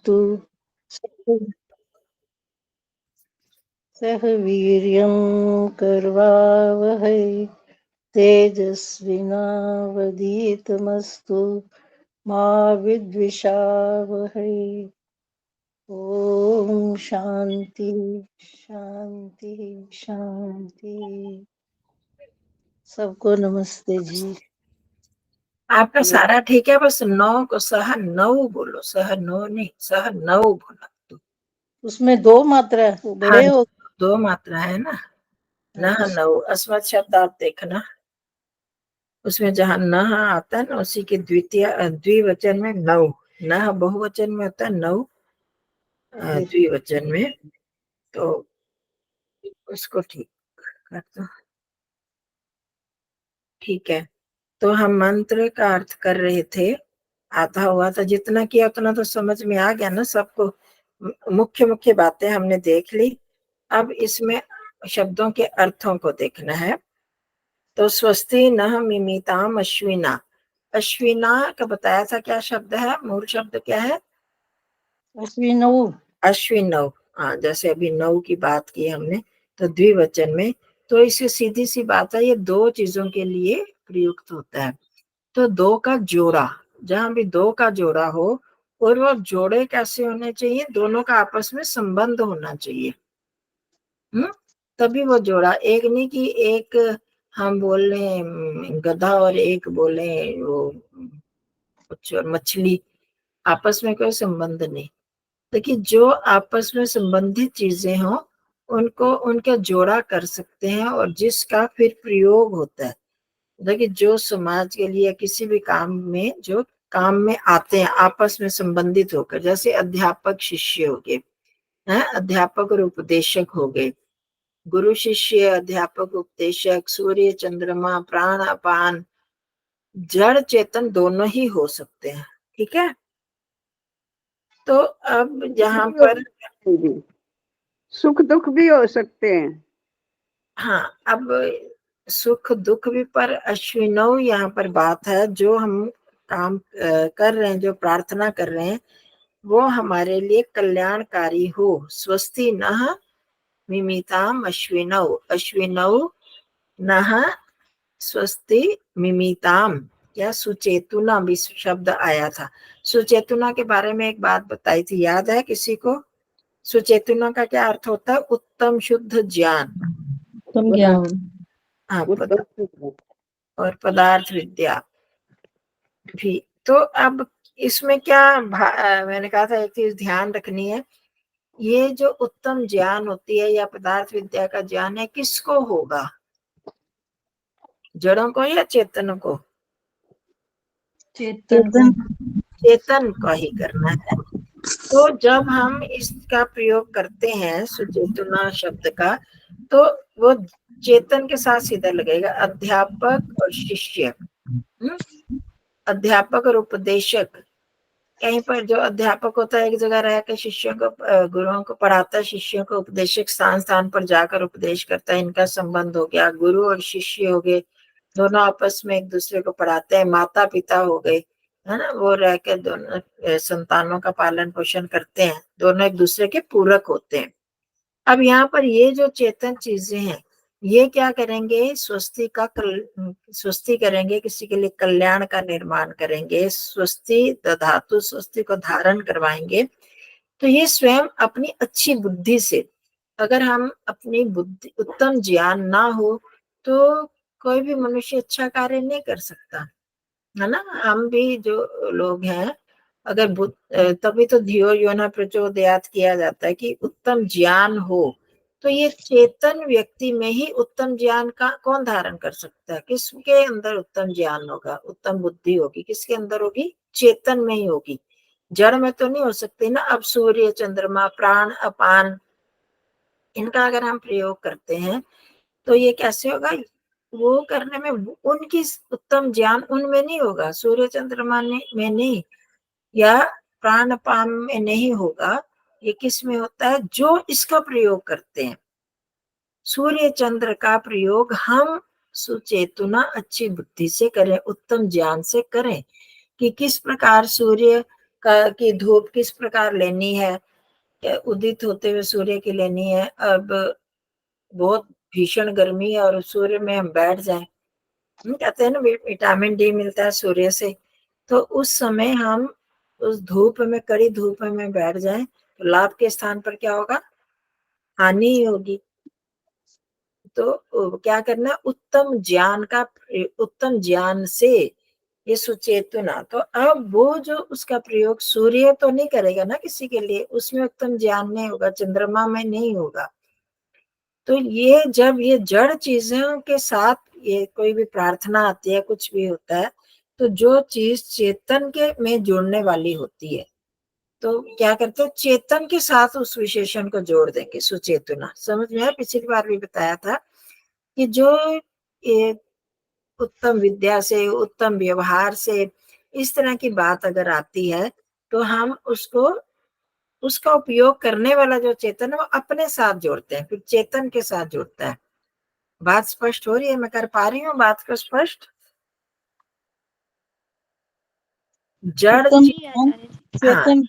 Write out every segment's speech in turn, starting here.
विद्युन्मानस्तु सह वीर्यं करवावहै तेजस्विनावधीतमस्तु मा विद्विषावहै। ओम शांति शांति शांति। सबको नमस्ते जी। आपका सारा ठीक है, बस नौ को सह नौ बोलो, सह नौ नहीं, सह नौ बोलो। उसमें दो मात्रा वो बड़े हाँ, हो। दो मात्रा है ना, न नौ। अस्मत् शब्द आप देखना, उसमें जहाँ न आता है ना, उसी के द्विवचन में नौ, न बहुवचन में होता है नौ, द्विवचन में, तो उसको ठीक कर दो। ठीक है, तो हम मंत्र का अर्थ कर रहे थे, आता हुआ था, जितना किया उतना तो समझ में आ गया ना सबको। मुख्य मुख्य बातें हमने देख ली। अब इसमें शब्दों के अर्थों को देखना है। तो स्वस्ति नः मिमिताम अश्विना, अश्विना का बताया था क्या शब्द है, मूल शब्द क्या है? अश्विनौ। अश्विनौ। हाँ, जैसे अभी नौ की बात की हमने, तो द्विवचन में, तो इससे सीधी सी बात है, ये दो चीजों के लिए प्रयुक्त होता है। तो दो का जोड़ा, जहां भी दो का जोड़ा हो, और वो जोड़े कैसे होने चाहिए, दोनों का आपस में संबंध होना चाहिए। तभी वो जोड़ा, एक नहीं कि एक हम बोल रहे गधा और एक बोले वो कुछ और मछली, आपस में कोई संबंध नहीं। देखिए, जो आपस में संबंधित चीजें हों उनको उनका जोड़ा कर सकते हैं, और जिसका फिर प्रयोग होता है। देखिए, जो समाज के लिए किसी भी काम में, जो काम में आते हैं आपस में संबंधित होकर, जैसे अध्यापक शिष्य हो गए, अध्यापक और उपदेशक हो गए, गुरु शिष्य, अध्यापक उपदेशक, सूर्य चंद्रमा, प्राण अपान, जड़ चेतन दोनों ही हो सकते हैं। ठीक है, तो अब यहाँ पर सुख दुख भी हो सकते हैं। हाँ, अब सुख दुख भी, पर अश्विनौ यहाँ पर बात है, जो हम काम कर रहे हैं, जो प्रार्थना कर रहे हैं, वो हमारे लिए कल्याणकारी हो। स्वस्ति नः मिमिताम अश्विनौ, अश्विनौ नः स्वस्ति मिमिताम, या सुचेतुना भी शब्द आया था। सुचेतुना के बारे में एक बात बताई थी, याद है किसी को? सुचेतुना का क्या अर्थ होता है? उत्तम शुद्ध ज्ञान, उत्तम ज्ञान। हाँ, और पदार्थ विद्या भी। तो अब इसमें क्या मैंने कहा था, एक चीज ध्यान रखनी है, ये जो उत्तम ज्ञान होती है या पदार्थ विद्या का ज्ञान है, किसको होगा? जड़ों को या चेतन को? चेतन का ही करना है। तो जब हम इसका प्रयोग करते हैं सुचेतना शब्द का, तो वो चेतन के साथ सीधा लगेगा, अध्यापक और शिष्य। अध्यापक और उपदेशक, कहीं पर जो अध्यापक होता है एक जगह रह कर शिष्यों को, गुरुओं को पढ़ाता है, शिष्यों को उपदेशक स्थान स्थान पर जाकर उपदेश करता है, इनका संबंध हो गया। गुरु और शिष्य हो गए, दोनों आपस में एक दूसरे को पढ़ाते हैं। माता पिता हो गए, है ना, वो रहकर दोनों संतानों का पालन पोषण करते हैं, दोनों एक दूसरे के पूरक होते हैं। अब यहाँ पर ये जो चेतन चीजें हैं, ये क्या करेंगे? स्वस्ति करेंगे, किसी के लिए कल्याण का निर्माण करेंगे। स्वस्ति धातु स्वस्ति को धारण करवाएंगे। तो ये स्वयं अपनी अच्छी बुद्धि से, अगर हम अपनी बुद्धि, उत्तम ज्ञान ना हो तो कोई भी मनुष्य अच्छा कार्य नहीं कर सकता, है ना। हम भी जो लोग हैं, अगर तभी तो धियो यो न प्रचोदयात किया जाता है कि उत्तम ज्ञान हो। तो ये चेतन व्यक्ति में ही उत्तम ज्ञान का कौन धारण कर सकता है? किसके अंदर उत्तम ज्ञान होगा, उत्तम बुद्धि होगी? किसके अंदर होगी? चेतन में ही होगी, जड़ में तो नहीं हो सकती ना। अब सूर्य चंद्रमा प्राण अपान, इनका अगर हम प्रयोग करते हैं तो ये कैसे होगा? वो करने में उनकी उत्तम ज्ञान उनमें नहीं होगा, सूर्य चंद्रमा में नहीं, या प्राण पान में नहीं होगा। ये किस में होता है? जो इसका प्रयोग करते हैं। सूर्य चंद्र का प्रयोग हम सुचेतना अच्छी बुद्धि से करें, उत्तम ज्ञान से करें, कि किस प्रकार सूर्य की धूप किस प्रकार लेनी है, उदित होते हुए सूर्य की लेनी है। अब बहुत भीषण गर्मी है और सूर्य में हम बैठ जाएं, कहते हैं ना विटामिन डी मिलता है सूर्य से, तो उस समय हम उस धूप में, कड़ी धूप में बैठ जाएं तो लाभ के स्थान पर क्या होगा, हानि ही होगी। तो क्या करना, उत्तम ज्ञान से ये सुचेतना। तो अब वो जो उसका प्रयोग सूर्य तो नहीं करेगा ना किसी के लिए, उसमें उत्तम ज्ञान नहीं होगा, चंद्रमा में नहीं होगा। तो ये जब ये जड़ चीजों के साथ ये कोई भी प्रार्थना आती है, कुछ भी होता है, तो जो चीज चेतन के में जुड़ने वाली होती है, तो क्या करते हैं, चेतन के साथ उस विशेषण को जोड़ देंगे, सुचेतना। समझ में आया? पिछली बार भी बताया था कि जो ये उत्तम विद्या से, उत्तम व्यवहार से इस तरह की बात अगर आती है, तो हम उसको, उसका उपयोग करने वाला जो चेतन है वो अपने साथ जोड़ते हैं, फिर चेतन के साथ जुड़ता है। बात स्पष्ट हो रही है? मैं कर पा रही हूँ बात को स्पष्ट? जड़ उत्तम चीज, ज्ञान हाँ, चेतन।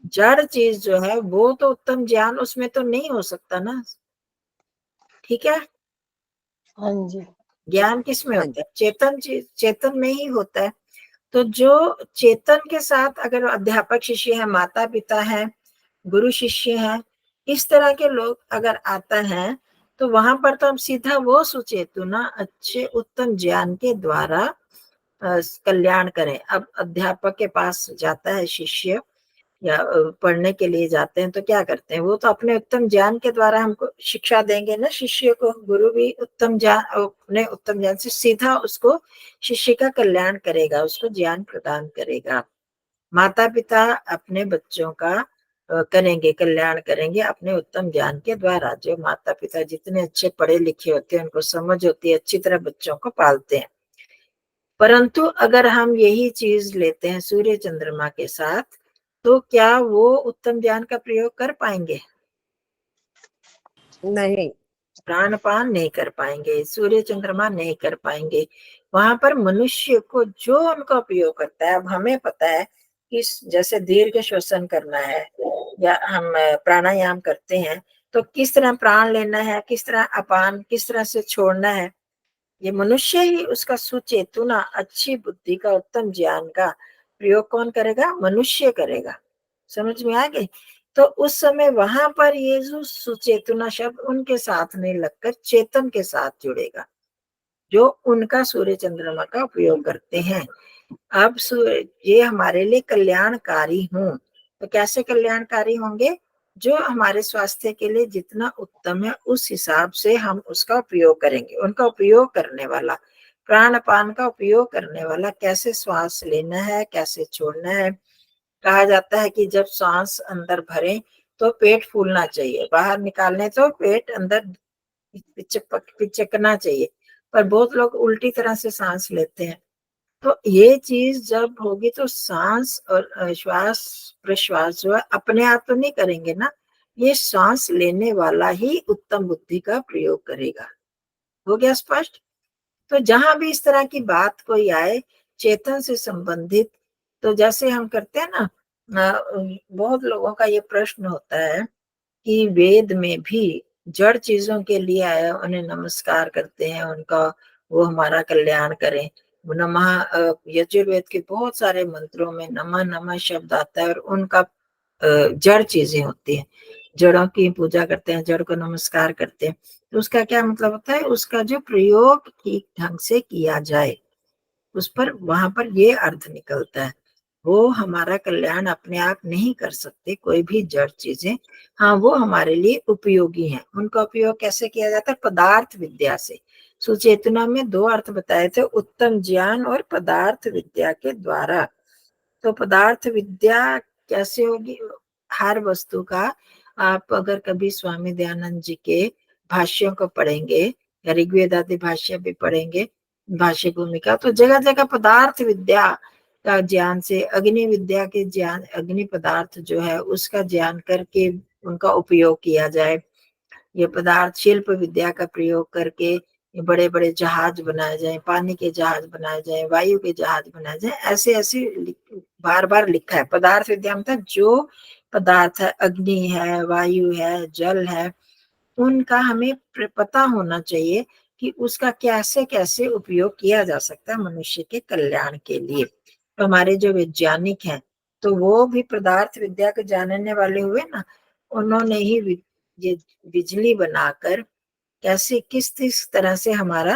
जड़ चीज जो है वो तो उत्तम ज्ञान उसमें तो नहीं हो सकता ना। ठीक है, हाँ जी। ज्ञान किस में होता है, चेतन चीज, चेतन में ही होता है। तो जो चेतन के साथ अगर अध्यापक शिष्य है, माता पिता है, गुरु शिष्य है, इस तरह के लोग अगर आता है, तो वहां पर तो हम सीधा वो सुचेतना अच्छे उत्तम ज्ञान के द्वारा कल्याण करें। अब अध्यापक के पास जाता है शिष्य या पढ़ने के लिए जाते हैं, तो क्या करते हैं, वो तो अपने उत्तम ज्ञान के द्वारा हमको शिक्षा देंगे ना शिष्य को। गुरु भी उत्तम ज्ञान, अपने उत्तम ज्ञान से सीधा उसको शिष्य का कल्याण करेगा, उसको ज्ञान प्रदान करेगा। माता पिता अपने बच्चों का करेंगे, कल्याण करेंगे अपने उत्तम ज्ञान के द्वारा। जो माता पिता जितने अच्छे पढ़े लिखे होते हैं, उनको समझ होती है, अच्छी तरह बच्चों को पालते हैं। परंतु अगर हम यही चीज लेते हैं सूर्य चंद्रमा के साथ, तो क्या वो उत्तम ज्ञान का प्रयोग कर पाएंगे? नहीं। प्राणपान नहीं कर पाएंगे, सूर्य चंद्रमा नहीं कर पाएंगे। वहां पर मनुष्य को जो उनका उपयोग करता है, अब हमें पता है कि जैसे दीर्घ श्वसन करना है या हम प्राणायाम करते हैं, तो किस तरह प्राण लेना है, किस तरह अपान किस तरह से छोड़ना है, ये मनुष्य ही उसका सुचेतना, अच्छी बुद्धि का, उत्तम ज्ञान का प्रयोग कौन करेगा? मनुष्य करेगा। समझ में आ गई? तो उस समय वहां पर ये जो सुचेतना शब्द उनके साथ में लगकर चेतन के साथ जुड़ेगा, जो उनका सूर्य चंद्रमा का उपयोग करते हैं। अब ये हमारे लिए कल्याणकारी हों, तो कैसे कल्याणकारी होंगे? जो हमारे स्वास्थ्य के लिए जितना उत्तम है उस हिसाब से हम उसका उपयोग करेंगे। उनका उपयोग करने वाला, प्राणपान का उपयोग करने वाला, कैसे श्वास लेना है, कैसे छोड़ना है। कहा जाता है कि जब सांस अंदर भरें तो पेट फूलना चाहिए, बाहर निकालने तो पेट अंदर पिचकना चाहिए, पर बहुत लोग उल्टी तरह से सांस लेते हैं। तो ये चीज जब होगी तो सांस और श्वास प्रश्वास जो है अपने आप तो नहीं करेंगे ना, ये सांस लेने वाला ही उत्तम बुद्धि का प्रयोग करेगा। हो गया स्पष्ट? तो जहां भी इस तरह की बात कोई आए चेतन से संबंधित, तो जैसे हम करते हैं ना, बहुत लोगों का ये प्रश्न होता है कि वेद में भी जड़ चीजों के लिए आया, उन्हें नमस्कार करते हैं, उनका वो हमारा कल्याण करें। नमः, यजुर्वेद के बहुत सारे मंत्रों में नमः नमः शब्द आता है और उनका जड़ चीजें होती हैं, जड़ों की पूजा करते हैं, जड़ को नमस्कार करते हैं। तो उसका क्या मतलब होता है? उसका जो प्रयोग ठीक ढंग से किया जाए, उस पर वहां पर ये अर्थ निकलता है। वो हमारा कल्याण अपने आप नहीं कर सकते कोई भी जड़ चीजें, हाँ वो हमारे लिए उपयोगी हैं। उनका उपयोग कैसे किया जाता है? पदार्थ विद्या से। सुचेतना में दो अर्थ बताए थे, उत्तम ज्ञान और पदार्थ विद्या के द्वारा। तो पदार्थ विद्या कैसे होगी? हर वस्तु का, आप अगर कभी स्वामी दयानंद जी के भाष्यों को पढ़ेंगे या ऋग्वेद आदि भाष्य भी पढ़ेंगे, भाष्य भूमिका, तो जगह जगह पदार्थ विद्या का ज्ञान से, अग्नि विद्या के ज्ञान, अग्नि पदार्थ जो है उसका ज्ञान करके उनका उपयोग किया जाए, ये पदार्थ शिल्प विद्या का प्रयोग करके बड़े बड़े जहाज बनाए जाए, पानी के जहाज बनाए जाए, वायु के जहाज बनाए जाए, ऐसे ऐसे बार बार लिखा है। पदार्थ विद्या में जो पदार्थ है, अग्नि है, वायु है, जल है, उनका हमें पता होना चाहिए कि उसका कैसे कैसे उपयोग किया जा सकता है मनुष्य के कल्याण के लिए। तो हमारे जो वैज्ञानिक हैं, तो वो भी पदार्थ विद्या के जानने वाले हुए ना, उन्होंने ही ये बिजली बनाकर कैसे किस तरह से हमारा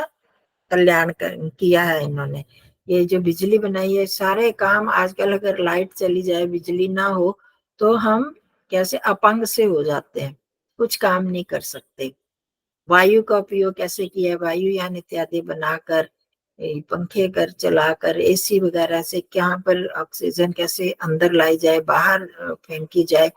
कल्याण किया है इन्होंने। ये जो बिजली बनाई है, सारे काम आजकल अगर लाइट चली जाए, बिजली ना हो, तो हम कैसे अपंग से हो जाते हैं, कुछ काम नहीं कर सकते। वायु का उपयोग कैसे किया है, वायुयान इत्यादि बनाकर, पंखे कर चलाकर, एसी वगैरह से यहाँ पर ऑक्सीजन कैसे अंदर लाई जाए, बाहर फेंकी जाए,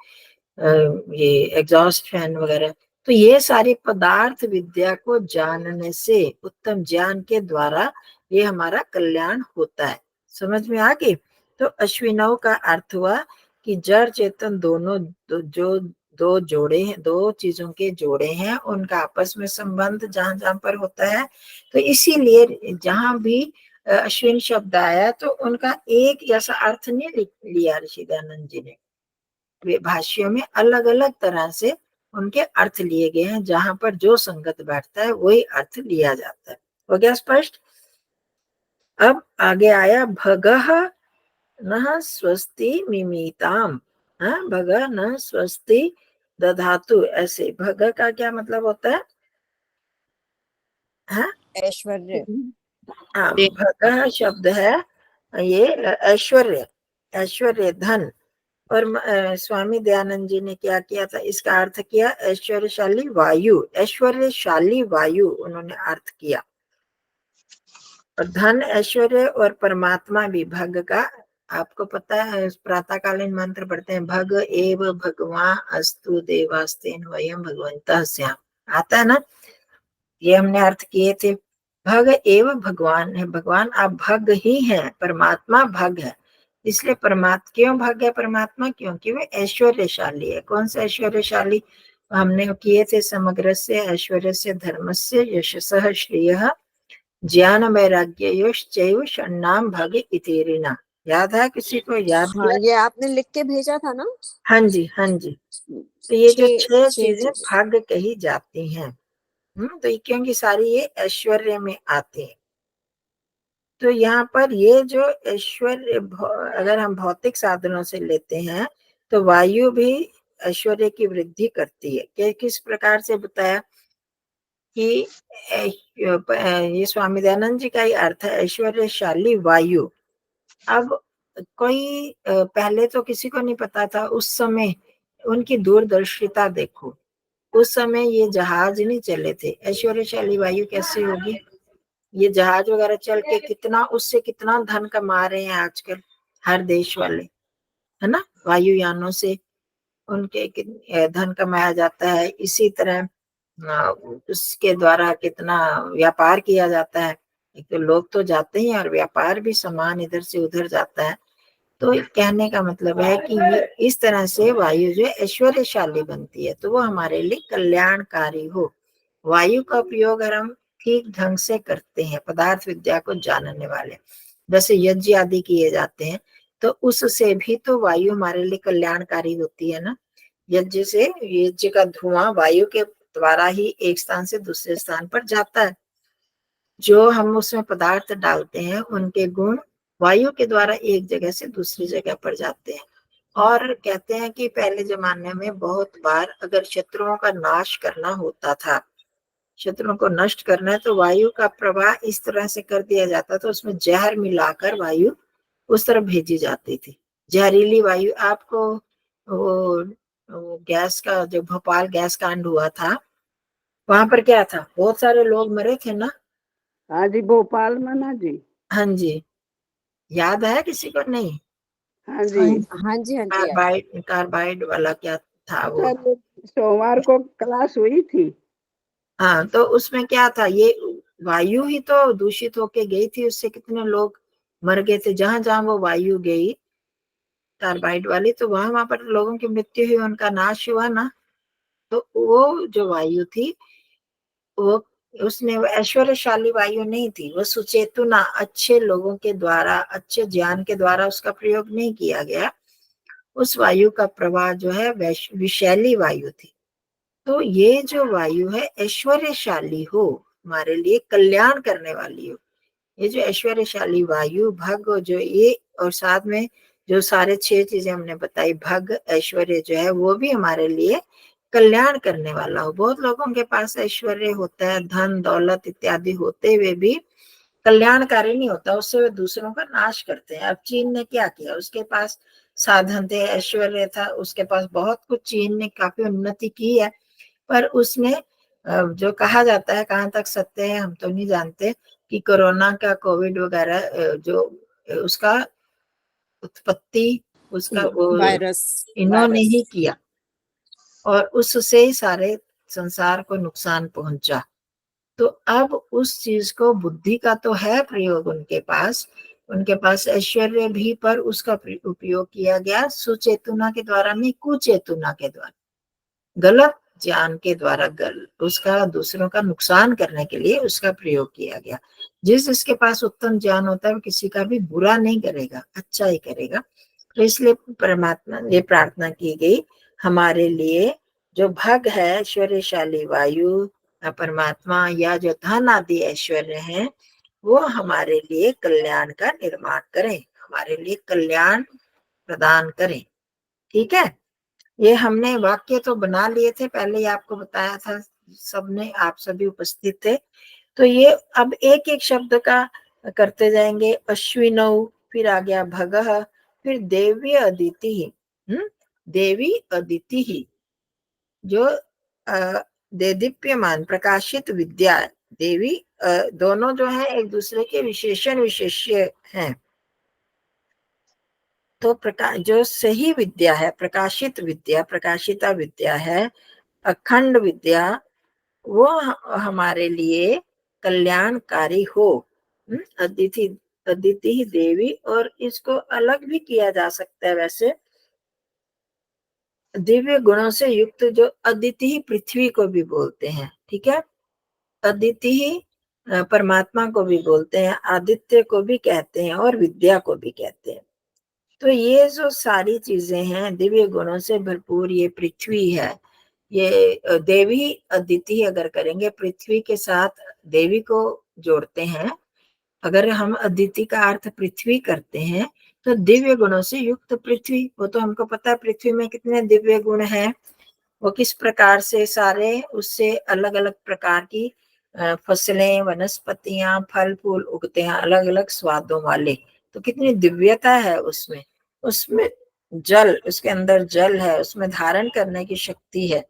ये एग्जॉस्ट फैन वगैरह। तो ये सारी पदार्थ विद्या को जानने से, उत्तम ज्ञान के द्वारा ये हमारा कल्याण होता है। समझ में आ गई? तो अश्विनव का अर्थ हुआ कि जड़ चेतन दोनों जो दो जोड़े हैं, दो चीजों के जोड़े हैं, उनका आपस में संबंध जहां जहां पर होता है। तो इसीलिए जहां भी अश्विन शब्द आया, तो उनका एक जैसा अर्थ नहीं लिया ऋषि दयानंद जी ने। वे भाष्यों में अलग अलग तरह से उनके अर्थ लिए गए हैं, जहां पर जो संगत बैठता है वही अर्थ लिया जाता है। हो गया स्पष्ट? अब आगे आया भगः न स्वस्ति मिमीताम। भग न स्वस्ति दधातु। ऐसे भग का क्या मतलब होता है? हाँ, ऐश्वर्य। हाँ, भग शब्द है ये ऐश्वर्य, ऐश्वर्य धन। और स्वामी दयानंद जी ने क्या किया था, इसका अर्थ किया ऐश्वर्यशाली वायु, ऐश्वर्यशाली वायु उन्होंने अर्थ किया। और धन, ऐश्वर्य और परमात्मा भी भग का, आपको पता है प्रातःकालीन मंत्र पढ़ते हैं, भग एव भगवान अस्तु देवास्तेन वयम भगवंतः स्याम, आता है ना? ये हमने अर्थ किए थे। भग एव भगवान है, भगवान आप भग ही हैं, परमात्मा भग है। इसलिए परमात्मा क्यों भग है परमात्मा? क्योंकि वे ऐश्वर्यशाली है। कौन सा ऐश्वर्यशाली? हमने किए थे, समग्र से ऐश्वर्य से धर्म से यशसः श्रेय ज्ञान वैराग्य योश्चैव षण्णाम भग इतेरिना। याद है किसी को? याद हाँ, किया? ये आपने लिख के भेजा था ना? हाँ जी, हाँ जी। तो ये जो छह चीजें चीजें। भाग कही जाती हैं, तो क्योंकि सारी ये ऐश्वर्य में आते हैं। तो यहाँ पर ये जो ऐश्वर्य, अगर हम भौतिक साधनों से लेते हैं, तो वायु भी ऐश्वर्य की वृद्धि करती है। किस प्रकार से बताया कि ये स्वामी दयानंद जी का ही अर्थ है, ऐश्वर्यशाली वायु। अब कोई पहले तो किसी को नहीं पता था उस समय, उनकी दूरदर्शिता देखो, उस समय ये जहाज नहीं चले थे, ऐश्वर्यशाली वायु कैसे होगी? ये जहाज वगैरह चल के कितना, उससे कितना धन कमा रहे हैं आजकल हर देश वाले, है ना? वायुयानों से उनके धन कमाया जाता है। इसी तरह उसके द्वारा कितना व्यापार किया जाता है। एक तो लोग तो जाते ही, और व्यापार भी, सामान इधर से उधर जाता है। तो कहने का मतलब है कि ये इस तरह से वायु जो ऐश्वर्यशाली बनती है, तो वो हमारे लिए कल्याणकारी हो। वायु का उपयोग अगर हम ठीक ढंग से करते हैं, पदार्थ विद्या को जानने वाले, जैसे यज्ञ आदि किए जाते हैं, तो उससे भी तो वायु हमारे लिए कल्याणकारी होती है ना। यज्ञ से, यज्ञ का धुआं वायु के द्वारा ही एक स्थान से दूसरे स्थान पर जाता है। जो हम उसमें पदार्थ डालते हैं, उनके गुण वायु के द्वारा एक जगह से दूसरी जगह पर जाते हैं। और कहते हैं कि पहले जमाने में बहुत बार अगर शत्रुओं का नाश करना होता था, शत्रुओं को नष्ट करना है, तो वायु का प्रवाह इस तरह से कर दिया जाता था, उसमें जहर मिलाकर वायु उस तरफ भेजी जाती थी। जहरीली वायु। आपको वो गैस का, जो भोपाल गैस कांड हुआ था, वहां पर क्या था, बहुत सारे लोग मरे थे ना? हाँ जी, भोपाल में ना जी। हाँ जी, याद है किसी को? नहीं? हाँ जी। हाँ जी, हाँ जी। कार्बाइड, कार्बाइड वाला क्या था वो? सर, सोमवार को क्लास हुई थी। हाँ, तो उसमें क्या था, ये वायु ही तो दूषित होके गई थी, उससे कितने लोग मर गए थे। जहां जहां वो वायु गई कार्बाइड वाली, तो वहां वहां पर लोगों की मृत्यु हुई, उनका नाश हुआ ना। तो वो जो वायु थी, वो उसने वो ऐश्वर्यशाली वायु नहीं थी, वो सुचेतुना, अच्छे लोगों के द्वारा, अच्छे ज्ञान के द्वारा उसका प्रयोग नहीं किया गया। उस वायु का प्रवाह जो है विषैली वायु थी। तो ये जो वायु है ऐश्वर्यशाली हो, हमारे लिए कल्याण करने वाली हो, ये जो ऐश्वर्यशाली वायु भग जो ये, और साथ में जो सारे 6 चीजें हमने बताई, भग ऐश्वर्य जो है वो भी हमारे लिए कल्याण करने वाला हो। बहुत लोगों के पास ऐश्वर्य होता है, धन दौलत इत्यादि होते हुए भी कल्याणकारी नहीं होता, उससे वे दूसरों का नाश करते हैं। अब चीन ने क्या किया, उसके पास साधन थे, ऐश्वर्य था, उसके पास बहुत कुछ, चीन ने काफी उन्नति की है, पर उसने जो कहा जाता है, कहाँ तक सत्य है हम तो नहीं जानते, कि कोरोना का, कोविड वगैरह जो उसका उत्पत्ति, उसका वो वायरस इन्होंने ही किया, और उससे ही सारे संसार को नुकसान पहुंचा। तो अब उस चीज को, बुद्धि का तो है प्रयोग उनके पास ऐश्वर्य भी, पर उसका उपयोग किया गया सुचेतना के द्वारा नहीं, कुचेतना के द्वारा, गलत ज्ञान के द्वारा, उसका दूसरों का नुकसान करने के लिए उसका प्रयोग किया गया। जिसके पास उत्तम ज्ञान होता है वो किसी का भी बुरा नहीं करेगा, अच्छा ही करेगा। तो इसलिए परमात्मा ये प्रार्थना की गई हमारे लिए, जो भग है ऐश्वर्यशाली वायु, परमात्मा या जो धन आदि ऐश्वर्य है, वो हमारे लिए कल्याण का निर्माण करें, हमारे लिए कल्याण प्रदान करें। ठीक है, ये हमने वाक्य तो बना लिए थे, पहले ही आपको बताया था, सबने, आप सभी उपस्थित थे। तो ये अब एक एक शब्द का करते जाएंगे। अश्विनौ, फिर आ गया भगः, फिर देवी अदिति, देवी अदिति ही, जो देदीप्यमान प्रकाशित विद्या, देवी दोनों जो है एक दूसरे के विशेषण विशेष्य हैं। तो प्रकाश, जो सही विद्या है, प्रकाशित विद्या, प्रकाशिता विद्या है, अखंड विद्या, वो हमारे लिए कल्याणकारी हो। अदिति, अदिति ही देवी, और इसको अलग भी किया जा सकता है वैसे, दिव्य गुणों से युक्त, जो अदिति ही पृथ्वी को भी बोलते हैं। ठीक है, अदिति ही परमात्मा को भी बोलते हैं, आदित्य को भी कहते हैं, और विद्या को भी कहते हैं। तो ये जो सारी चीजें हैं दिव्य गुणों से भरपूर, ये पृथ्वी है, ये देवी अदिति अगर करेंगे, पृथ्वी के साथ देवी को जोड़ते हैं, अगर हम अदिति का अर्थ पृथ्वी करते हैं, तो दिव्य गुणों से युक्त पृथ्वी, वो तो हमको पता है पृथ्वी में कितने दिव्य गुण हैं, वो किस प्रकार से सारे उससे अलग अलग प्रकार की फसलें, वनस्पतियां, फल फूल उगते हैं, अलग अलग स्वादों वाले। तो कितनी दिव्यता है उसमें, उसमें जल, उसके अंदर जल है, उसमें धारण करने की शक्ति है।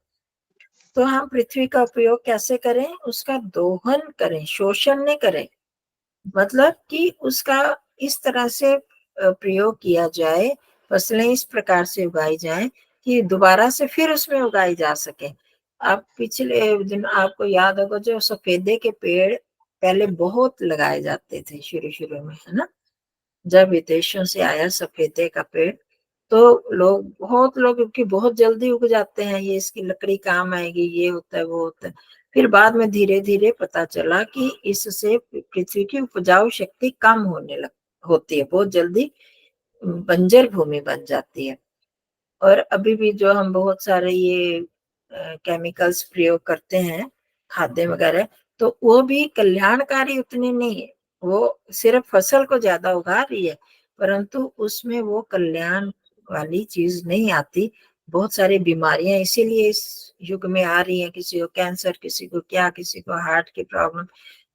तो हम पृथ्वी का उपयोग कैसे करें, उसका दोहन करें, शोषण नहीं करें, मतलब कि उसका इस तरह से प्रयोग किया जाए, फसलें इस प्रकार से उगाई जाए कि दोबारा से फिर उसमें उगाई जा सके। आप पिछले दिन आपको याद होगा, जो सफेदे के पेड़ पहले बहुत लगाए जाते थे शुरू शुरू में, है ना, जब विदेशों से आया सफेदे का पेड़, तो लोग, बहुत लोग, क्योंकि बहुत जल्दी उग जाते हैं, ये इसकी लकड़ी काम आएगी, ये होता है वो होता है। फिर बाद में धीरे धीरे पता चला कि इससे पृथ्वी की उपजाऊ शक्ति कम होती है, बहुत जल्दी बंजर भूमि बन जाती है। और अभी भी जो हम बहुत सारे ये केमिकल्स प्रयोग करते हैं, खाद्य वगैरह, तो वो भी कल्याणकारी उतने नहीं है, वो सिर्फ फसल को ज्यादा उगा रही है, परंतु उसमें वो कल्याण वाली चीज नहीं आती। बहुत सारी बीमारियां इसीलिए इस युग में आ रही हैं, किसी को कैंसर, किसी को क्या, किसी को हार्ट की प्रॉब्लम।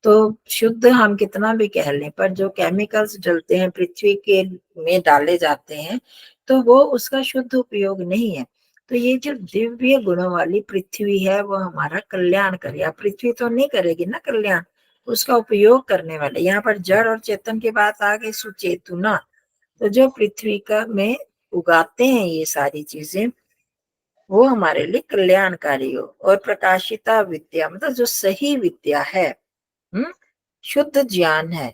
तो शुद्ध हम कितना भी कह लें, पर जो केमिकल्स डलते हैं पृथ्वी के में डाले जाते हैं, तो वो उसका शुद्ध उपयोग नहीं है। तो ये जो दिव्य गुणों वाली पृथ्वी है, वो हमारा कल्याण करेगा। पृथ्वी तो नहीं करेगी ना कल्याण, उसका उपयोग करने वाले, यहाँ पर जड़ और चेतन की बात आ गई, सुचेतना। तो जो पृथ्वी का में उगाते हैं ये सारी चीजें, वो हमारे लिए कल्याणकारी हो। और प्रकाशिता विद्या, मतलब जो सही विद्या है, शुद्ध ज्ञान है,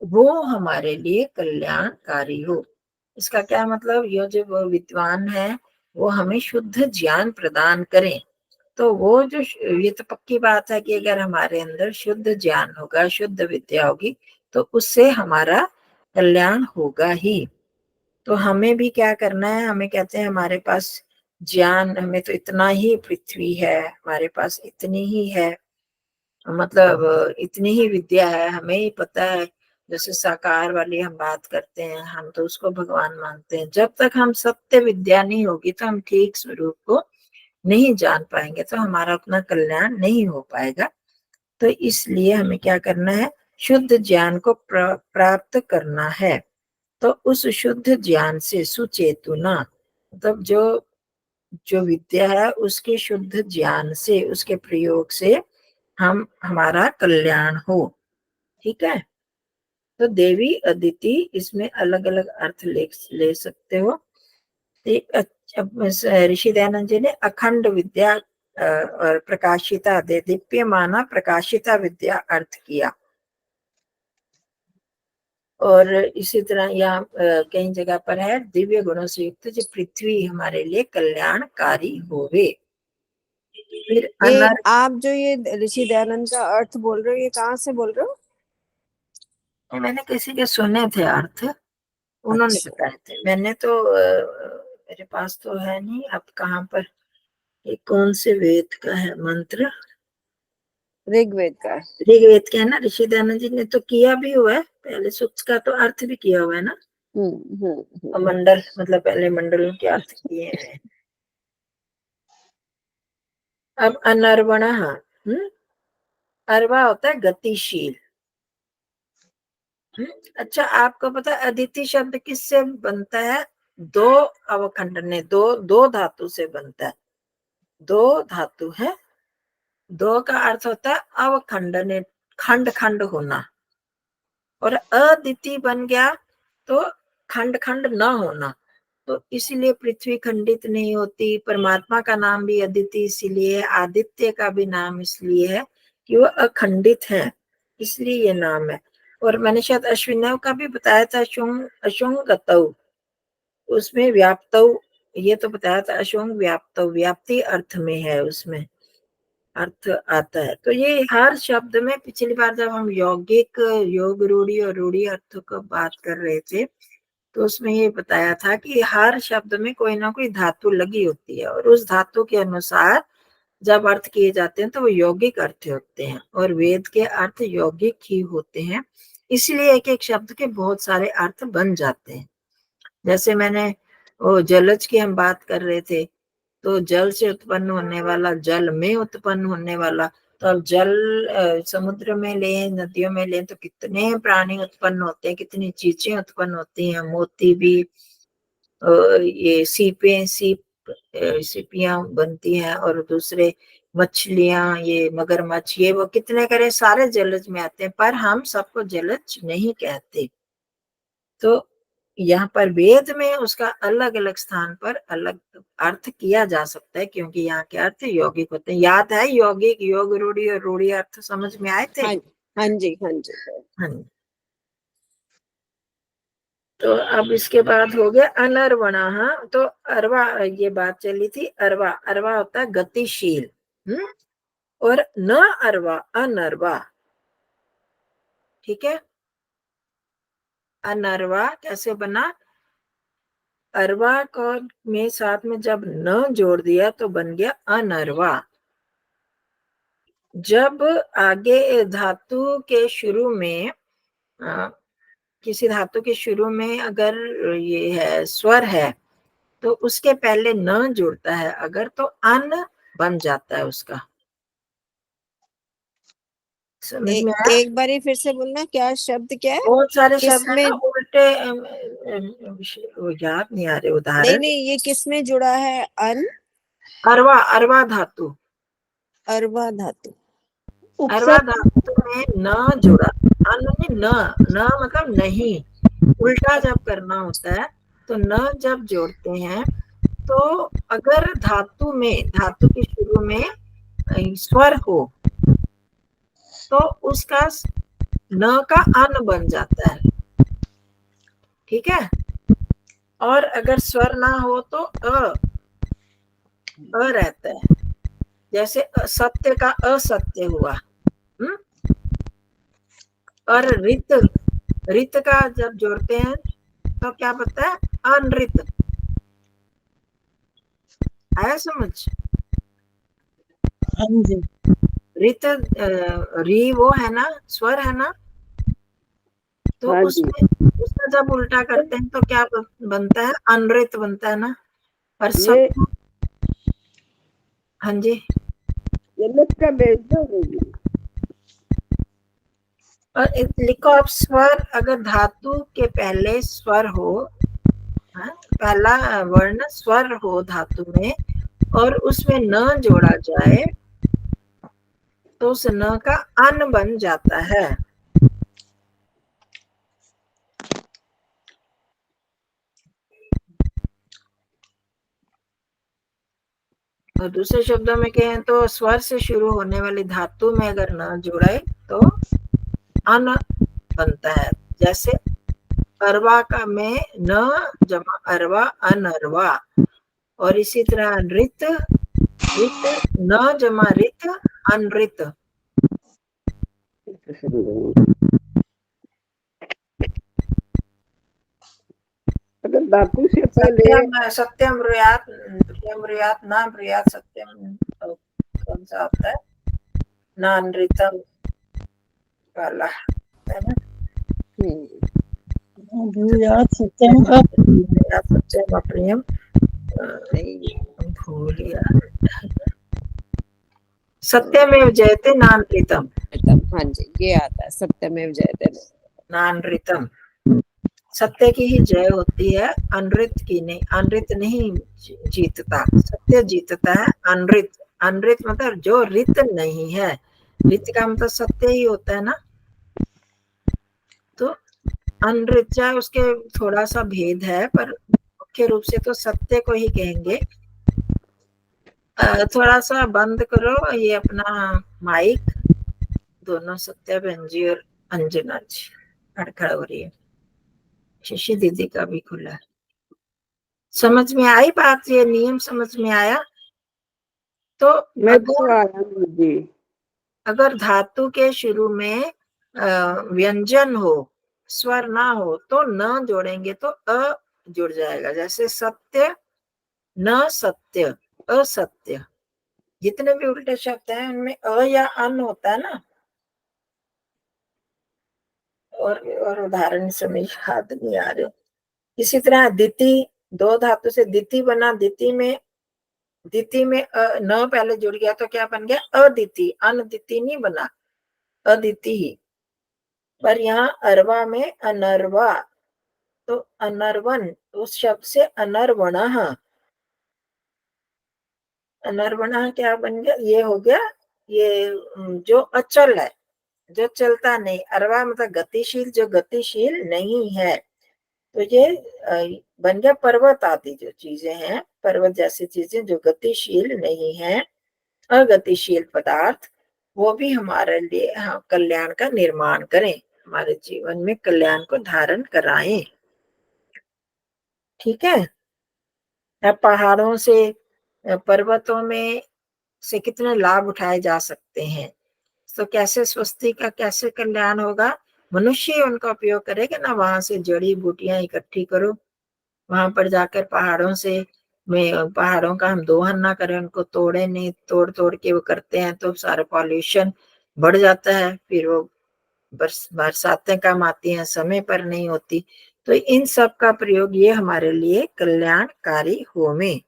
वो हमारे लिए कल्याणकारी हो। इसका क्या मतलब, ये जो विद्वान है वो हमें शुद्ध ज्ञान प्रदान करें। तो वो जो ये तो पक्की बात है कि अगर हमारे अंदर शुद्ध ज्ञान होगा, शुद्ध विद्या होगी, तो उससे हमारा कल्याण होगा ही। तो हमें भी क्या करना है, हमें कहते हैं हमारे पास ज्ञान, हमें तो इतना ही पृथ्वी है, हमारे पास इतनी ही है, मतलब इतनी ही विद्या है, हमें ही पता है। जैसे साकार वाली हम बात करते हैं, हम तो उसको भगवान मानते हैं। जब तक हम सत्य विद्या नहीं होगी तो हम ठीक स्वरूप को नहीं जान पाएंगे, तो हमारा उतना कल्याण नहीं हो पाएगा। तो इसलिए हमें क्या करना है, शुद्ध ज्ञान को प्राप्त करना है। तो उस शुद्ध ज्ञान से सुचेतुना, मतलब जो जो विद्या है उसके शुद्ध ज्ञान से, उसके प्रयोग से हमारा कल्याण हो। ठीक है। तो देवी अदिति, इसमें अलग अलग अर्थ ले सकते हो। ऋषि दयानंद जी ने अखंड विद्या और प्रकाशिता, दीप्यमाना प्रकाशिता विद्या अर्थ किया। और इसी तरह यहाँ कई जगह पर है दिव्य गुणों से युक्त जो पृथ्वी हमारे लिए कल्याणकारी होवे। फिर ये अनर, आप जो ये ऋषि दयानंद का अर्थ बोल रहे हो, ये कहाँ से बोल रहे हो? मैंने किसी के सुने थे अर्थ, उन्होंने अच्छा। बताए थे। मैंने तो मेरे पास तो है नहीं। अब कहाँ पर, ये कौन से वेद का है मंत्र? ऋग्वेद का है। ऋग्वेद का है ना। ऋषि दयानंद जी ने तो किया भी हुआ है, पहले सूक्त का तो अर्थ भी किया हुआ है ना। और मंडल, मतलब पहले मंडलों के अर्थ किए हैं। अब अनर्वण, अर्वा होता है गतिशील। अच्छा, आपको पता है अदिति शब्द किससे बनता है? दो अवखंड ने, दो धातु से बनता है। दो धातु है। दो का अर्थ होता है अवखंडने, खंड खंड होना। और अदिति बन गया तो खंड खंड न होना। तो इसीलिए पृथ्वी खंडित नहीं होती। परमात्मा का नाम भी अदिति इसीलिए, आदित्य का भी नाम इसलिए है कि वो अखंडित है, इसलिए ये नाम है। और मैंने शायद अश्विनव का भी बताया था, अशुंगतौ, उसमें व्याप्तौ, ये तो बताया था अशुंग व्याप्तौ, व्याप्ति अर्थ में है, उसमें अर्थ आता है। तो ये हर शब्द में, पिछली बार जब हम यौगिक, योग रूढ़ी और रूढ़ी अर्थ को बात कर रहे थे, तो उसमें ये बताया था कि हर शब्द में कोई ना कोई धातु लगी होती है, और उस धातु के अनुसार जब अर्थ किए जाते हैं तो वो यौगिक अर्थ होते हैं, और वेद के अर्थ यौगिक ही होते हैं। इसलिए एक एक शब्द के बहुत सारे अर्थ बन जाते हैं। जैसे मैंने वो जलज की हम बात कर रहे थे, तो जल से उत्पन्न होने वाला, जल में उत्पन्न होने वाला। तो अब जल समुद्र में ले, नदियों में ले, तो कितने प्राणी उत्पन्न होते हैं, कितनी चीजें उत्पन्न होती हैं। मोती भी, ये सीपियां बनती हैं, और दूसरे मछलियां, ये मगरमच्छ, ये वो कितने करे, सारे जलज में आते हैं। पर हम सबको जलज नहीं कहते। तो यहाँ पर वेद में उसका अलग अलग स्थान पर अलग अर्थ किया जा सकता है, क्योंकि यहाँ के अर्थ यौगिक होते हैं। याद है यौगिक, योग रूढ़ी और रूढ़ी अर्थ समझ में आए थे? हाँ जी, हाँ जी। हाँ। तो अब इसके बाद हो गया अनर्वणा। तो अरवा, ये बात चली थी। अरवा, अरवा होता है गतिशील। और न अरवा, अनर्वा। ठीक है। अनर्वा कैसे बना? अरवा को में साथ में जब न जोड़ दिया तो बन गया अनर्वा। जब आगे धातु के शुरू में, किसी धातु के शुरू में अगर ये है स्वर है, तो उसके पहले न जुड़ता है अगर, तो अन बन जाता है उसका। समझ में आया? एक बार फिर से बोलना, क्या शब्द क्या है? बहुत सारे शब्द है किसमें? ना उल्टे, वो याद नहीं आ रहे नहीं उदाहरण। नहीं, ये किसमें जुड़ा है? अन, अरवा, अरवा धातु, अरवा धातु। अरवा उपसर्ग। धातु में न जुड़ा। अन में न, न मतलब नहीं, उल्टा जब करना होता है तो न जब जोड़ते हैं, तो अगर धातु में, धातु के शुरू में स्वर हो, तो उसका न का अन बन जाता है। ठीक है। और अगर स्वर ना हो तो अ रहता है। जैसे सत्य का असत्य हुआ। और रित, रित का जब जोड़ते हैं तो क्या बनता है? अनरित। आया समझ? हाँ जी। रित री वो है ना, स्वर है ना, तो हाँ जी। उसमें जब उल्टा करते हैं तो क्या बनता है? अनरित बनता है ना। और ये सब, हाँ जी, ये लिख कर भेज दो दीदी। और लिखो आप, स्वर अगर धातु के पहले स्वर हो, हाँ, पहला वर्ण स्वर हो धातु में और उसमें न जोड़ा जाए तो उस न का अन बन जाता है। और दूसरे शब्दों में कहें तो स्वर से शुरू होने वाली धातु में अगर न जोड़े तो अन बनता है। जैसे अरवा का में न जमा अरवा, अनरवा। और इसी तरह रित, रित न जमा रित, अनरित। अगर धातु से पहले सत्यम, सत्यम ब्रूयात, प्रियम ब्रूयात, ना ब्रूयात सत्यम, तो कौन सा आता है? नानृतम वाला है ना। ब्रूयात सत्यम का सत्यम अप्रियम, भूल गया। सत्यमेव जयते नानृतम। हाँ जी, ये आता है सत्यमेव जयते। नानृतम, सत्य की ही जय होती है, अनृत की नहीं। अनृत नहीं जीतता, सत्य जीतता है। अनृत, अनृत मतलब जो रित नहीं है। रित का मतलब सत्य ही होता है ना। तो अनृत, चाहे उसके थोड़ा सा भेद है पर मुख्य रूप से तो सत्य को ही कहेंगे। थोड़ा सा बंद करो ये अपना माइक, दोनों सत्या बहन जी और अंजना जी खड़खड़ हो रही है। शशि दीदी का भी खुला है। समझ में आई बात? ये नियम समझ में आया? तो मैं तो आया दीदी। अगर धातु के शुरू में व्यंजन हो, स्वर ना हो, तो न जोड़ेंगे तो अ जुड़ जाएगा। जैसे सत्य, न सत्य, असत्य। जितने भी उल्टे शब्द हैं उनमें अ या अन होता है ना। और उदाहरण समय याद नहीं आ रहे। इसी तरह दिति, दो धातु से दिति बना। दिति में, दिति में न पहले जुड़ गया तो क्या बन गया? अदिति। अनदिति नहीं बना, अदिति ही। पर यहाँ अरवा में अनरवा, तो अनर्वन, उस शब्द से अनर्वण। अनर्वण क्या बन गया? ये हो गया, ये जो अचल है, जो चलता नहीं। अरवा मतलब गतिशील, जो गतिशील नहीं है। तो ये बन गया पर्वत आदि जो चीजें हैं, पर्वत जैसी चीजें जो गतिशील नहीं है, अगतिशील पदार्थ, वो भी हमारे लिए कल्याण का निर्माण करें, हमारे जीवन में कल्याण को धारण कराएं। ठीक है। अब पहाड़ों से, पर्वतों में से कितने लाभ उठाए जा सकते हैं। तो कैसे स्वस्ति का कैसे कल्याण होगा? मनुष्य उनका उपयोग करेगा ना। वहां से जड़ी बूटियां इकट्ठी करो, वहां पर जाकर पहाड़ों से, में पहाड़ों का हम दोहन ना करें, उनको तोड़े नहीं, तोड़ तोड़ के वो करते हैं तो सारा पॉल्यूशन बढ़ जाता है। फिर वो बरसातें कम आती हैं, समय पर नहीं होती। तो इन सब का प्रयोग ये हमारे लिए कल्याणकारी होवे।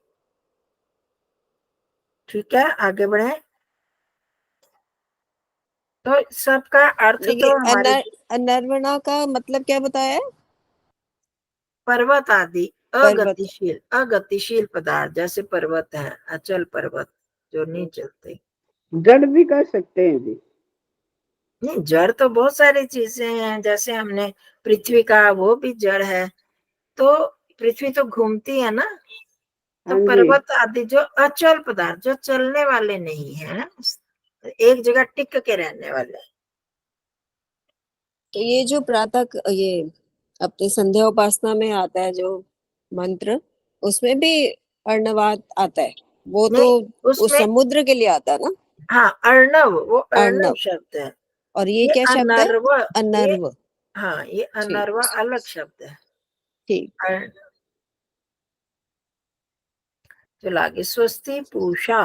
ठीक है, आगे बढ़े। तो सबका अर्थ तो देखिए हमारे अनर्वणा का मतलब क्या बताया? पर्वत आदि पर्वत। अगतिशील, अगतिशील पदार्थ जैसे पर्वत है, अचल पर्वत जो नहीं चलते। जड़ भी कर सकते हैं जी। नहीं, जड़ तो बहुत सारी चीजें हैं। जैसे हमने पृथ्वी का, वो भी जड़ है। तो पृथ्वी तो घूमती है ना। तो हाँ जी। पर्वत आदि जो अचल पदार्थ, जो चलने वाले नहीं है, एक जगह टिक के रहने वाले। तो ये जो प्रातः ये अपने संध्या उपासना में आता है जो मंत्र, उसमें भी अर्णवाद आता है। वो तो नहीं, उस उसमें समुद्र के लिए आता है ना। हाँ अर्णव, वो अर्णव अर्णव। शब्द है। और ये ये क्या शब्द है? अनर्व, ये अनर्व। हाँ ये ठीक। अनर्व अलग शब्द है। ठीक। चलो आगे, स्वस्ति पूषा।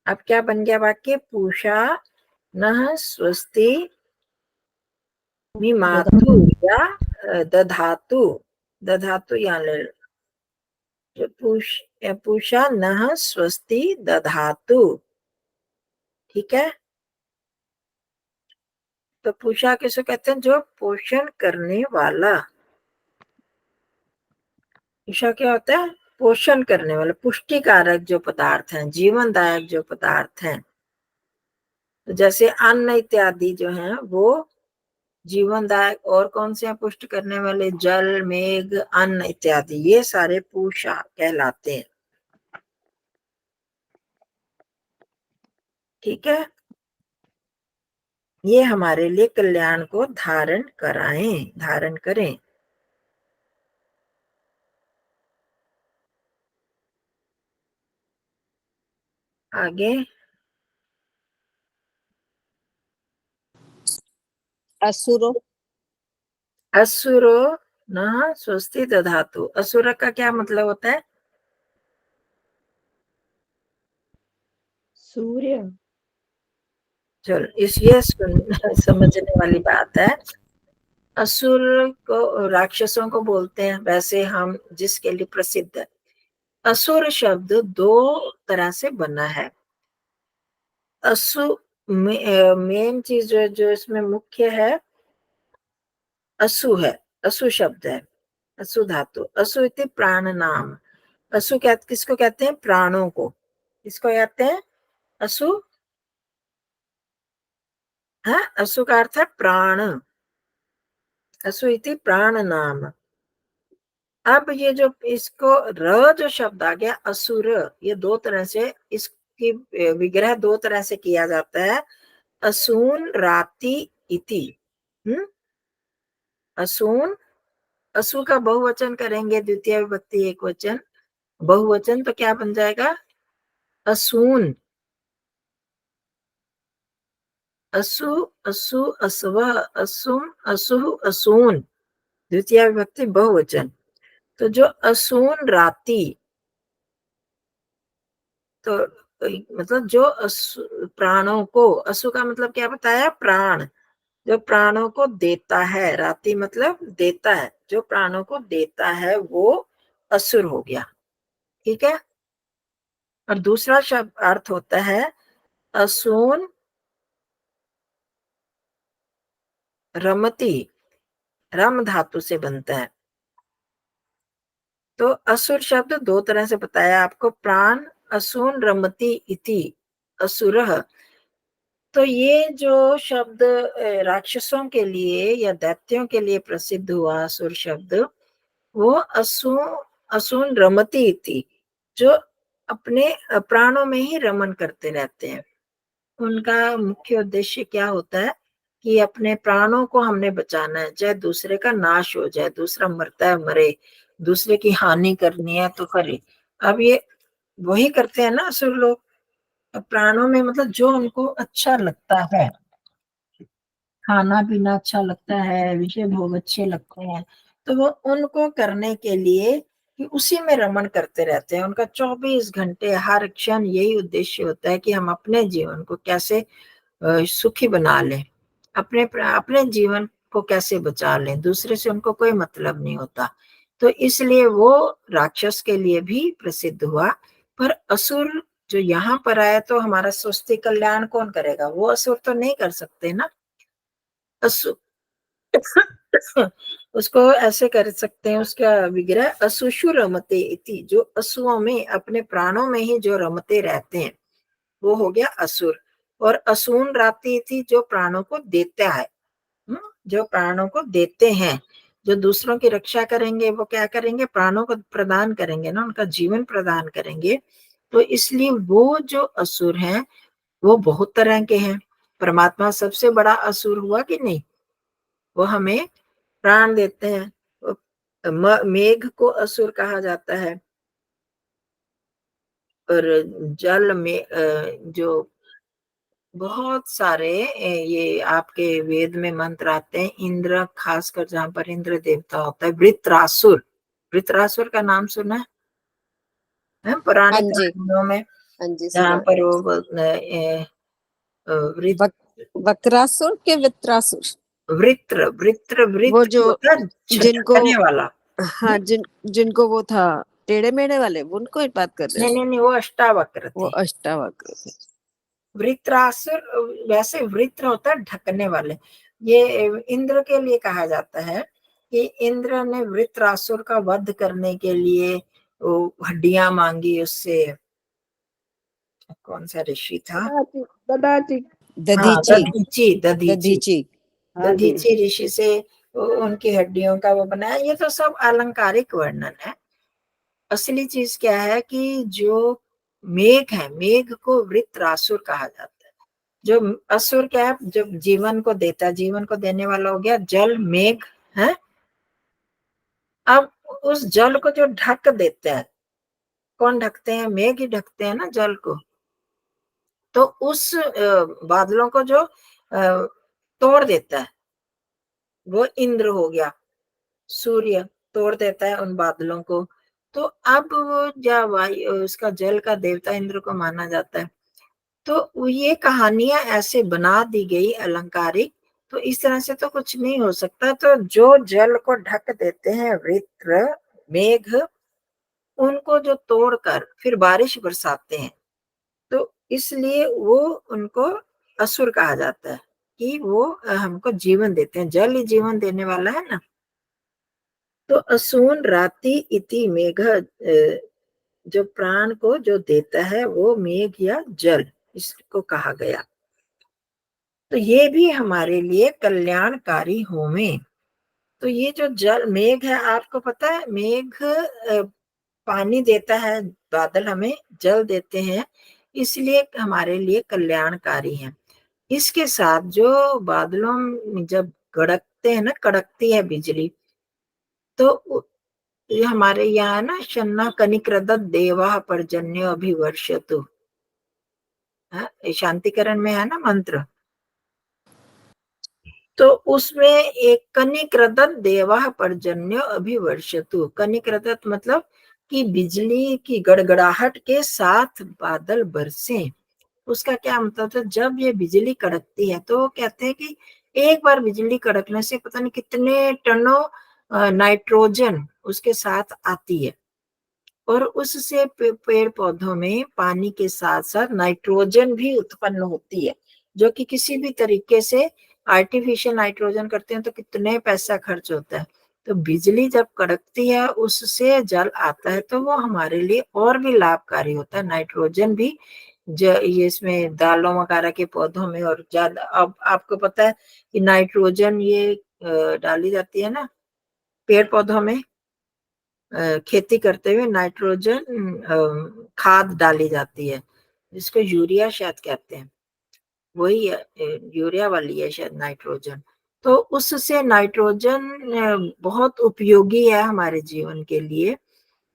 अब क्या बन गया वाक्य? पूषा नः स्वस्ति मिमातु या दधातु। दधातु यहाँ ले लो। जो पूषा नः स्वस्ति दधातु, ठीक है। तो पूषा किसको कहते हैं? जो पोषण करने वाला। पूषा क्या होता है? पोषण करने वाला, पुष्टिकारक जो पदार्थ हैं, जीवनदायक जो पदार्थ हैं। तो जैसे अन्न इत्यादि जो हैं वो जीवनदायक। और कौन से हैं पुष्ट करने वाले? जल, मेघ, अन्न इत्यादि, ये सारे पूषा कहलाते हैं, ठीक है। ये हमारे लिए कल्याण को धारण कराएं, धारण करें। आगे, असुरो। असुरो न स्वस्ति दधातु। असुर का क्या मतलब होता है? सूर्य। चलो ये समझने वाली बात है। असुर को राक्षसों को बोलते हैं, वैसे हम जिसके लिए प्रसिद्ध है। असुर शब्द दो तरह से बना है। असु मेन चीज जो इसमें मुख्य है, असु है। असु शब्द है, असु धातु। असु इति प्राण नाम। असु किसको कहते हैं? प्राणों को। किसको कहते हैं? असु। है, असु का अर्थ है प्राण। असु इति प्राण नाम। अब ये जो इसको र जो शब्द आ गया असुर, ये दो तरह से इसकी विग्रह दो तरह से किया जाता है। असून राति इति। असून, असु का बहुवचन करेंगे, द्वितीय विभक्ति एक वचन, बहुवचन तो क्या बन जाएगा? असून। असु, असु, असव, असुम, असुह, असून, द्वितीय विभक्ति बहुवचन। तो जो असून राति, तो मतलब जो प्राणों को, असु का मतलब क्या बताया? प्राण। जो प्राणों को देता है, राति मतलब देता है, जो प्राणों को देता है वो असुर हो गया, ठीक है। और दूसरा शब्द अर्थ होता है असून रमति। रम धातु से बनता है। तो असुर शब्द दो तरह से बताया आपको। प्राण, असून रमति इति असुरः। तो ये जो शब्द राक्षसों के लिए या दैत्यों के लिए प्रसिद्ध हुआ असुर शब्द, वो असून रमति इति, जो अपने प्राणों में ही रमन करते रहते हैं। उनका मुख्य उद्देश्य क्या होता है कि अपने प्राणों को हमने बचाना है, चाहे दूसरे का नाश हो जाए, दूसरा मरता है मरे, दूसरे की हानि करनी है तो करे। अब ये वही करते हैं ना असुर लोग। प्राणों में मतलब जो उनको अच्छा लगता है, खाना पीना अच्छा लगता है, विषय भोग अच्छे लगते हैं, तो वो उनको करने के लिए कि उसी में रमण करते रहते हैं। उनका 24 घंटे हर क्षण यही उद्देश्य होता है कि हम अपने जीवन को कैसे सुखी बना लें, अपने अपने जीवन को कैसे बचा लें, दूसरे से उनको कोई मतलब नहीं होता। तो इसलिए वो राक्षस के लिए भी प्रसिद्ध हुआ। पर असुर जो यहाँ पर आया, तो हमारा स्वस्ति कल्याण कौन करेगा? वो असुर तो नहीं कर सकते ना। असु उसको ऐसे कर सकते हैं, उसका विग्रह असुषु रमते इति, जो असुओं में, अपने प्राणों में ही जो रमते रहते हैं, वो हो गया असुर। और असून राति थी, जो प्राणों को देता है, जो प्राणों को देते हैं, जो दूसरों की रक्षा करेंगे, वो क्या करेंगे? प्राणों को प्रदान करेंगे ना, उनका जीवन प्रदान करेंगे। तो इसलिए वो जो असुर हैं वो बहुत तरह के हैं। परमात्मा सबसे बड़ा असुर हुआ कि नहीं? वो हमें प्राण देते हैं। मेघ को असुर कहा जाता है, और जल में जो बहुत सारे ये आपके वेद में मंत्र आते हैं। इंद्र, खासकर जहाँ पर इंद्र देवता होता है, वृत्रासुर, वृत्रासुर का नाम सुना है पुरानी हाँ जी, कहानियों में, हाँ जी, जहाँ सुना। पर वो वृत वक्रासुर के वित्रासुर, वृत्र वृत्र वो वृत्र जो होता है जिनको, झटकने वाला। हाँ, जिनको वो था टेढ़े मेढ़े वाले, वो उनको ही बात कर रहे नहीं हो? नहीं नहीं, वो अष्टावक्र वो थे। अष्टावक्र थे। वृत्रासुर, वैसे वृत्र होता है ढकने वाले। ये इंद्र के लिए कहा जाता है कि इंद्र ने वृत्रासुर का वध करने के लिए वो हड्डियां मांगी उससे। कौन सा ऋषि था? ददाती ददाती। हाँ, दधीची, दधीची दधीची दधीची। हाँ जी। दधीची ऋषि से उनकी हड्डियों का वो बनाया। ये तो सब अलंकारिक वर्णन है। असली चीज क्या है कि जो मेघ है, मेघ को वृत्रासुर कहा जाता है। जो असुर क्या है? जो जीवन को देता है, जीवन को देने वाला हो गया जल, मेघ है। अब उस जल को जो ढक देते हैं, कौन ढकते हैं? मेघ ही ढकते हैं ना जल को। तो उस बादलों को जो तोड़ देता है, वो इंद्र हो गया। सूर्य तोड़ देता है उन बादलों को। तो अब वो या वायु, उसका जल का देवता इंद्र को माना जाता है। तो ये कहानियां ऐसे बना दी गई अलंकारिक। तो इस तरह से तो कुछ नहीं हो सकता। तो जो जल को ढक देते हैं वृत्र, मेघ, उनको जो तोड़कर फिर बारिश बरसाते हैं, तो इसलिए वो उनको असुर कहा जाता है कि वो हमको जीवन देते हैं। जल ही जीवन देने वाला है ना। तो असून राति इति मेघ, जो प्राण को जो देता है वो मेघ या जल, इसको कहा गया। तो ये भी हमारे लिए कल्याणकारी होवे। तो ये जो जल मेघ है, आपको पता है मेघ पानी देता है, बादल हमें जल देते हैं, इसलिए हमारे लिए कल्याणकारी है। इसके साथ जो बादलों में जब गड़कते हैं ना, कड़कती है बिजली, तो ये हमारे यहाँ है ना, शन्ना कनिक्रदत देवा पर्जन्य अभिवर्षतु, ये शांतिकरण में है ना मंत्र। तो उसमें एक कनिक्रदत देवा पर्जन्य अभिवर्षतु, कनिक्रदत मतलब कि बिजली की गड़गड़ाहट के साथ बादल बरसे। उसका क्या मतलब है? जब ये बिजली कड़कती है तो कहते हैं कि एक बार बिजली कड़कने से पता नहीं कितने टनों नाइट्रोजन उसके साथ आती है। और उससे पेड़ पौधों में पानी के साथ साथ नाइट्रोजन भी उत्पन्न होती है, जो कि किसी भी तरीके से आर्टिफिशियल नाइट्रोजन करते हैं तो कितने पैसा खर्च होता है। तो बिजली जब कड़कती है, उससे जल आता है, तो वो हमारे लिए और भी लाभकारी होता है। नाइट्रोजन भी जो ये इसमें दालों वगैरह के पौधों में और ज्यादा, अब आपको पता है कि नाइट्रोजन ये डाली जाती है ना पेड़ पौधों में, खेती करते हुए नाइट्रोजन खाद डाली जाती है, जिसको यूरिया शायद कहते हैं। वही है, यूरिया वाली है शायद नाइट्रोजन। तो उससे नाइट्रोजन बहुत उपयोगी है हमारे जीवन के लिए,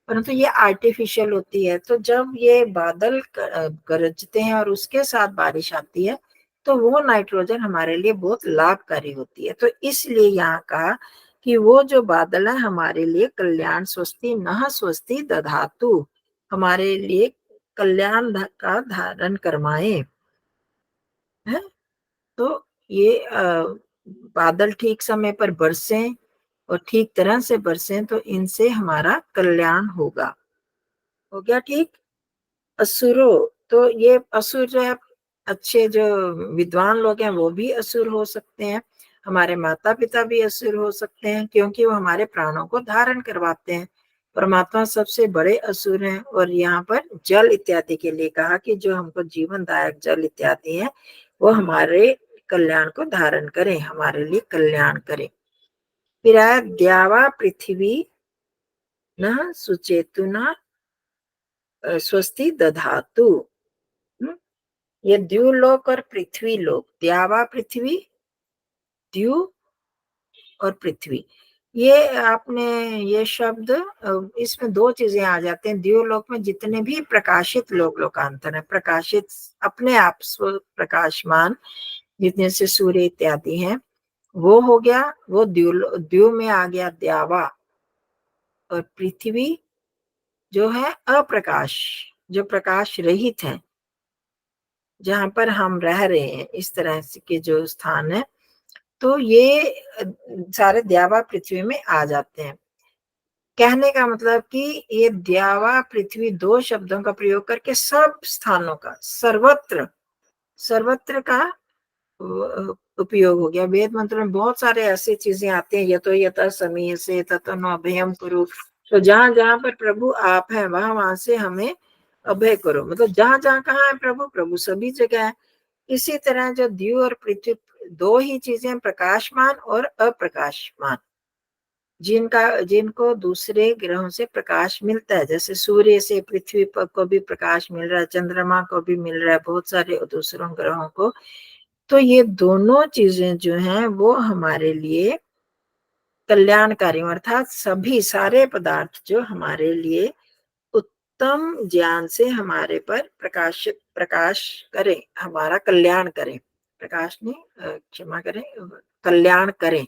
परंतु ये आर्टिफिशियल होती है। तो जब ये बादल गरजते हैं और उसके साथ बारिश आती है, तो वो नाइट्रोजन हमारे लिए बहुत लाभकारी होती है। तो इसलिए यहाँ कहा कि वो जो बादल है हमारे लिए कल्याण स्वस्ति नः स्वस्ति दधातु, हमारे लिए कल्याण का धारण करवाए है। तो ये बादल ठीक समय पर बरसे और ठीक तरह से बरसे, तो इनसे हमारा कल्याण होगा। हो गया ठीक। असुरो, तो ये असुर जो है, अच्छे जो विद्वान लोग हैं वो भी असुर हो सकते हैं। हमारे माता पिता भी असुर हो सकते हैं, क्योंकि वो हमारे प्राणों को धारण करवाते हैं। परमात्मा सबसे बड़े असुर हैं। और यहाँ पर जल इत्यादि के लिए कहा कि जो हमको जीवनदायक जल इत्यादि है, वो हमारे कल्याण को धारण करें, हमारे लिए कल्याण करें। फिर आया द्यावा पृथ्वी न सुचेतुना स्वस्ति दधातु। ये द्युलोक और पृथ्वी लोक, द्यावा पृथ्वी, द्यू और पृथ्वी, ये आपने ये शब्द इसमें दो चीजें आ जाते हैं। द्युलोक में जितने भी प्रकाशित लोकांतर है, प्रकाशित अपने आप स्व प्रकाशमान जितने से सूर्य इत्यादि हैं, वो हो गया, वो द्यू में आ गया द्यावा। और पृथ्वी जो है अप्रकाश, जो प्रकाश रहित है, जहां पर हम रह रहे हैं, इस तरह के जो स्थान है, तो ये सारे द्यावा पृथ्वी में आ जाते हैं। कहने का मतलब कि ये द्यावा पृथ्वी दो शब्दों का प्रयोग करके सब स्थानों का, सर्वत्र सर्वत्र का उपयोग हो गया। वेद मंत्र में बहुत सारे ऐसी चीजें आती हैं, यतो यथा समीय से ततो अभयम कुरु। तो जहां जहां पर प्रभु आप हैं, वहां वहां से हमें अभय करो, मतलब जहां जहां कहाँ है प्रभु, प्रभु सभी जगह है। इसी तरह जो द्यू और पृथ्वी दो ही चीजें, प्रकाशमान और अप्रकाशमान, जिनको दूसरे ग्रहों से प्रकाश मिलता है, जैसे सूर्य से पृथ्वी पर को भी प्रकाश मिल रहा है, चंद्रमा को भी मिल रहा है, बहुत सारे दूसरों ग्रहों को। तो ये दोनों चीजें जो हैं वो हमारे लिए कल्याणकारी, अर्थात सभी सारे पदार्थ जो हमारे लिए उत्तम ज्ञान से हमारे पर प्रकाश करें, हमारा कल्याण करें, प्रकाश नहीं क्षमा करें, कल्याण करें।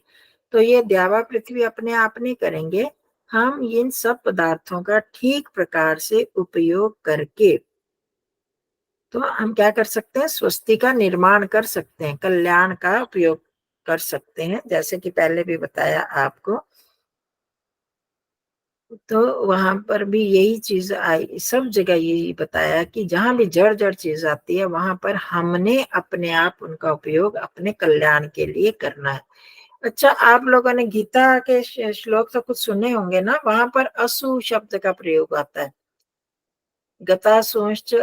तो ये द्यावा पृथ्वी अपने आप नहीं करेंगे, हम इन सब पदार्थों का ठीक प्रकार से उपयोग करके तो हम क्या कर सकते हैं, स्वस्ति का निर्माण कर सकते हैं, कल्याण का उपयोग कर सकते हैं। जैसे कि पहले भी बताया आपको, तो वहां पर भी यही चीज आई, सब जगह यही बताया कि जहां भी जड़ जड़ चीज आती है, वहां पर हमने अपने आप उनका उपयोग अपने कल्याण के लिए करना है। अच्छा, आप लोगों ने गीता के श्लोक तो कुछ सुने होंगे ना, वहां पर असु शब्द का प्रयोग आता है। गतासोश्च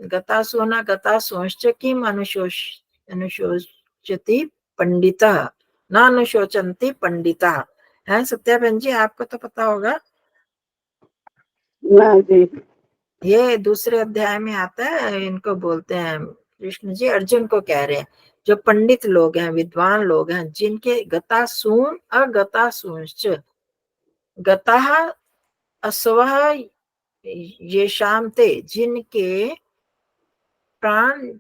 गतासोना गतासोश्च किम अनुशोचति पंडितः न अनुशोचन्ति पंडितः। है सत्या बहन जी, आपको तो पता होगा, ना जी। ये दूसरे अध्याय में आता है। इनको बोलते हैं, कृष्ण जी अर्जुन को कह रहे हैं, जो पंडित लोग हैं, विद्वान लोग हैं, जिनके गतासून अगतासूंश्च, गतः अस्वः येषां ते, जिनके प्राण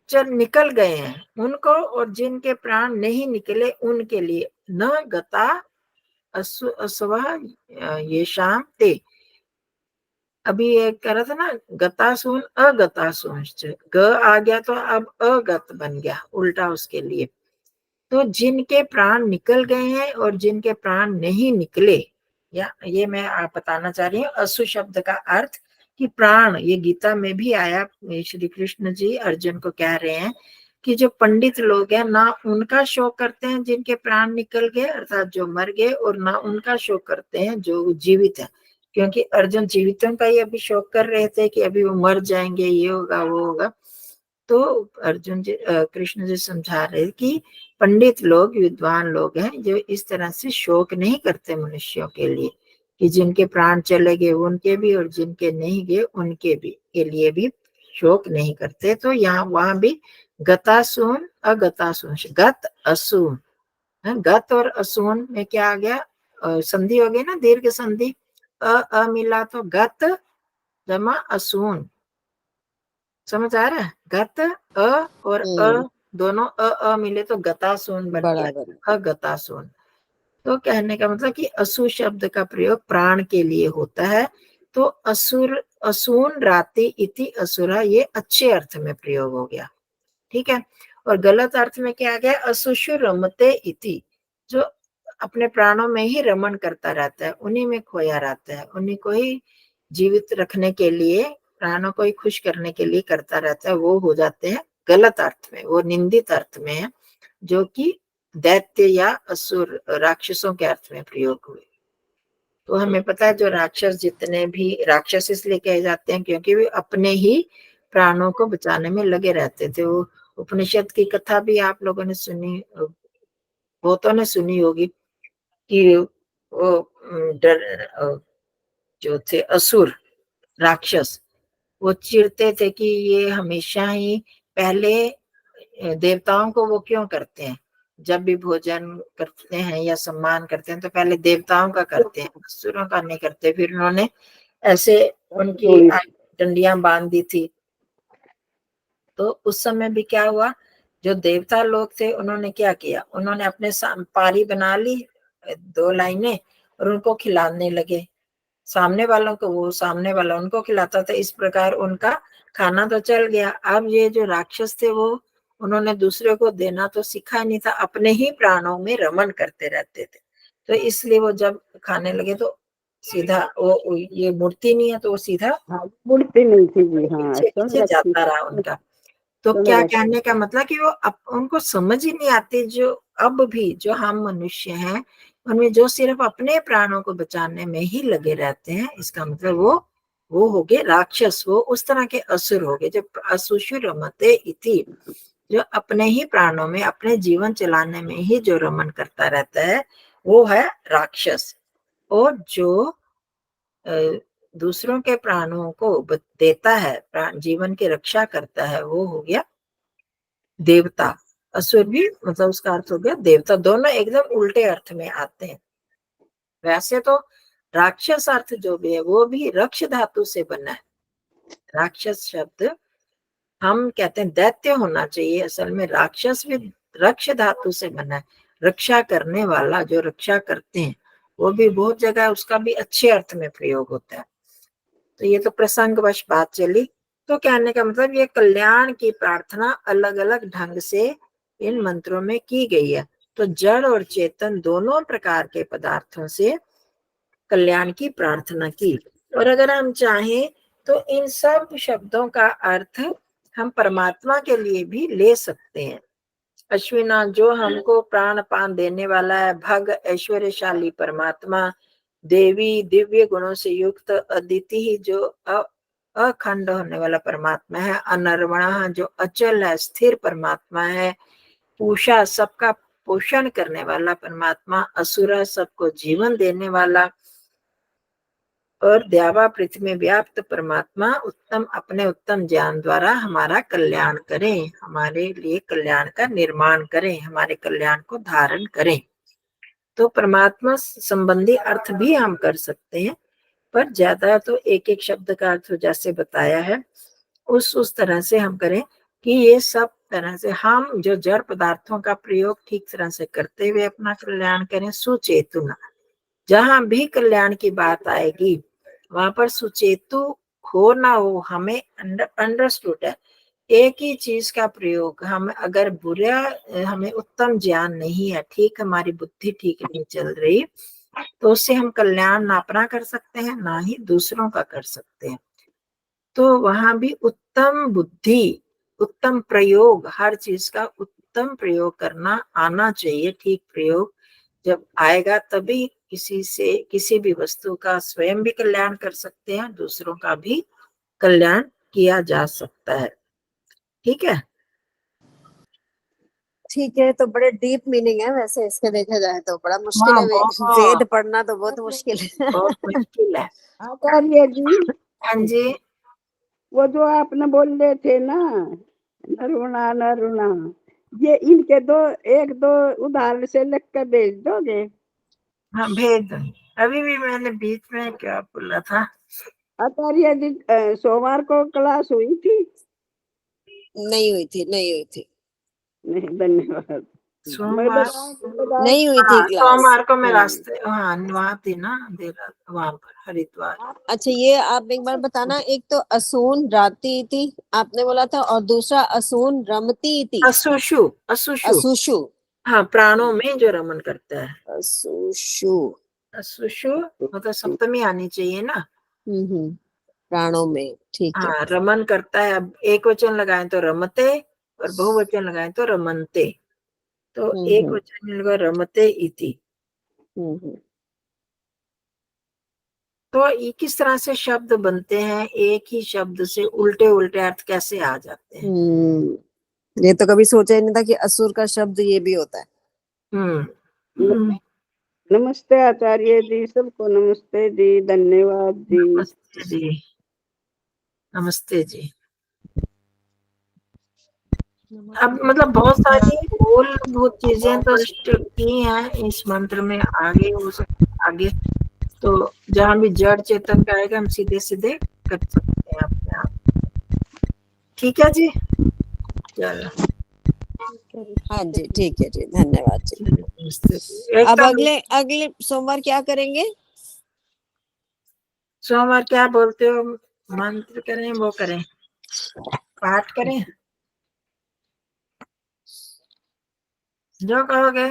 चल निकल गए हैं उनको, और जिनके प्राण नहीं निकले उनके लिए, न गता अस्वः येषां ते। अभी ये कह रहा था ना, गतासून अगतासूंश्च, ग आ गया तो अब अगत बन गया, उल्टा उसके लिए। तो जिनके प्राण निकल गए हैं और जिनके प्राण नहीं निकले, या ये मैं आप बताना चाह रही हूँ, असु शब्द का अर्थ कि प्राण, ये गीता में भी आया। श्री कृष्ण जी अर्जुन को कह रहे हैं कि जो पंडित लोग हैं, ना उनका शोक करते हैं जिनके प्राण निकल गए, अर्थात जो मर गए, और ना उनका शोक करते हैं जो जीवित है। क्योंकि अर्जुन जीवितों का ही अभी शोक कर रहे थे कि अभी वो मर जाएंगे, ये होगा वो होगा। तो अर्जुन जी कृष्ण जी समझा रहे कि पंडित लोग, विद्वान लोग हैं, जो इस तरह से शोक नहीं करते मनुष्यों के लिए, कि जिनके प्राण चले गए उनके भी और जिनके नहीं गए उनके भी के लिए भी शोक नहीं करते। तो यहाँ वहां भी गतासून अगतासून, गत असून, गत और असून में क्या आ गया, संधि हो गई ना, दीर्घ संधि, अ मिला तो गत जमा असून। समझ आ रहा है, गत अ और दोनों अ मिले तो गतासून बन गया, बराबर। अगतासून। तो कहने का मतलब कि असु शब्द का प्रयोग प्राण के लिए होता है। तो असुर, असून राति इति असुरा, ये अच्छे अर्थ में प्रयोग हो गया, ठीक है। और गलत अर्थ में क्या आ गया, असुषु रमते इति, जो अपने प्राणों में ही रमन करता रहता है, उन्हीं में खोया रहता है, उन्हीं को ही जीवित रखने के लिए, प्राणों को ही खुश करने के लिए करता रहता है, वो हो जाते हैं गलत अर्थ में, वो निंदित अर्थ में है, जो कि दैत्य या असुर राक्षसों के अर्थ में प्रयोग हुए। तो हमें पता है, जो राक्षस, जितने भी राक्षस इसलिए कहे जाते हैं क्योंकि वे अपने ही प्राणों को बचाने में लगे रहते थे। वो उपनिषद की कथा भी आप लोगों ने सुनी, बहुतों ने सुनी होगी, कि वो जो थे असुर राक्षस, वो चिढ़ते थे कि ये हमेशा ही पहले देवताओं को वो क्यों करते हैं, जब भी भोजन करते हैं या सम्मान करते हैं तो पहले देवताओं का करते हैं, असुरों का नहीं करते। फिर उन्होंने ऐसे उनकी डंडियां बांध दी थी। तो उस समय भी क्या हुआ, जो देवता लोग थे उन्होंने क्या किया, उन्होंने अपने पारी बना ली 2 लाइनें और उनको खिलाने लगे। सामने वालों को, वो सामने वाला उनको खिलाता था। इस प्रकार उनका खाना तो चल गया। अब ये जो राक्षस थे वो, उन्होंने दूसरे को देना तो सीखा नहीं था, अपने ही प्राणों में रमन करते रहते थे। तो इसलिए वो जब खाने लगे तो सीधा वो ये मूर्ति नहीं है तो वो सीधा मूर्ति नहीं थी जी। हाँ, पीछे पीछे जाता रहा उनका। तो क्या कहने का मतलब कि वो उनको समझ ही नहीं आती, जो अब भी जो हम मनुष्य हैं उनमें जो सिर्फ अपने प्राणों को बचाने में ही लगे रहते हैं, इसका मतलब वो हो गए राक्षस, वो उस तरह के असुर हो गए। जब असुषु रमते इति, जो अपने ही प्राणों में अपने जीवन चलाने में ही जो रमन करता रहता है वो है राक्षस। और जो दूसरों के प्राणों को देता है, जीवन की रक्षा करता है, वो हो गया देवता। असुर भी मतलब उसका अर्थ हो गया देवता। दोनों एकदम उल्टे अर्थ में आते हैं। वैसे तो राक्षस अर्थ जो भी है वो भी रक्ष धातु से बना है। राक्षस शब्द हम कहते हैं दैत्य होना चाहिए, असल में राक्षस भी रक्ष धातु से बना है, रक्षा करने वाला, जो रक्षा करते हैं। वो भी बहुत जगह उसका भी अच्छे अर्थ में प्रयोग होता है। तो ये तो प्रसंगवश बात चली। तो कहने का मतलब ये कल्याण की प्रार्थना अलग अलग ढंग से इन मंत्रों में की गई है। तो जड़ और चेतन दोनों प्रकार के पदार्थों से कल्याण की प्रार्थना की। और अगर हम चाहें तो इन सब शब्दों का अर्थ हम परमात्मा के लिए भी ले सकते हैं। अश्विना, जो हमको प्राण पान देने वाला है, भग ऐश्वर्यशाली परमात्मा, देवी दिव्य गुणों से युक्त अदिति ही जो अखंड होने वाला परमात्मा है, अनर्वणा जो अचल है स्थिर परमात्मा है, पूषा सबका पोषण करने वाला परमात्मा, असुरा सबको जीवन देने वाला, और द्यावा पृथ्वी में व्याप्त परमात्मा उत्तम अपने उत्तम ज्ञान द्वारा हमारा कल्याण करें, हमारे लिए कल्याण का निर्माण करें, हमारे कल्याण को धारण करें। तो परमात्मा संबंधी अर्थ भी हम कर सकते हैं, पर ज्यादा तो एक एक शब्द का अर्थ जैसे बताया है उस तरह से हम करें कि ये सब तरह से हम जो जड़ पदार्थों का प्रयोग ठीक तरह से करते हुए अपना कल्याण करें। सुचेतुना, जहां भी कल्याण की बात आएगी वहां पर सुचेतु हो ना हो, हमें अंडरस्टूड है एक ही चीज का प्रयोग। हम अगर बुरा, हमें उत्तम ज्ञान नहीं है, ठीक हमारी बुद्धि ठीक नहीं चल रही, तो उससे हम कल्याण ना अपना कर सकते हैं ना ही दूसरों का कर सकते हैं। तो वहां भी उत्तम बुद्धि, उत्तम प्रयोग, हर चीज का उत्तम प्रयोग करना आना चाहिए। ठीक प्रयोग जब आएगा तभी किसी भी वस्तु का स्वयं भी कल्याण कर सकते हैं, दूसरों का भी कल्याण किया जा सकता है। ठीक है। ठीक है। तो बड़े डीप मीनिंग है वैसे इसके, देखा जाए तो बड़ा मुश्किल हाँ, है। वेद पढ़ना तो बहुत मुश्किल है। बहुत मुश्किल है। आचार्य जी, हाँ जी। वो जो आपने बोल रहे थे ना, नरुणा नरुणा, ये इनके एक दो उदाहरण से लिख कर भेज दोगे? हाँ, भेज दो। अभी भी मैंने बीच में क्या बोला था? आचार्य जी, सोमवार को क्लास हुई थी? नहीं हुई थी, नहीं हुई थी। नहीं, धन्यवाद। सोमवार नहीं हुई थी क्लास। सोमवार को मैं रास्ते, हाँ वहाँ थी ना, वहां पर हरिद्वार। अच्छा, ये आप एक बार बताना, एक तो असून राती थी आपने बोला था, और दूसरा असून रमती थी। असुषु, असुषु। असुषु। हाँ, प्राणों में जो रमन करता है। असुषु। असुषु मतलब सप्तमी आनी चाहिए ना। प्राणों में, ठीक है। हाँ, रमन करता है। अब एक वचन लगाएं तो रमते और बहुवचन लगाएं तो रमनते। तो एक वचन में लगा रमते इति। तो ये किस तरह से शब्द बनते हैं, एक ही शब्द से उल्टे उल्टे अर्थ कैसे आ जाते हैं। ये तो कभी सोचा ही नहीं था कि असुर का शब्द ये भी होता है। नमस्ते आचार्य जी, सबको नमस्ते जी, धन्यवाद जी। नमस्ते जी, नमस्ते जी। अब मतलब बहुत सारी मूलभूत चीजें तो की हैं इस मंत्र में, आगे हो सकता आगे तो जहां भी जड़ चेतन का आएगा हम सीधे सीधे कर सकते हैं अपने आप। ठीक है जी, चलो हाँ जी, ठीक है जी, धन्यवाद जी। अब एकदम अगले अगले सोमवार क्या करेंगे? सोमवार क्या बोलते हो, मंत्र करें वो करें, पाठ करें, जो कहोगे।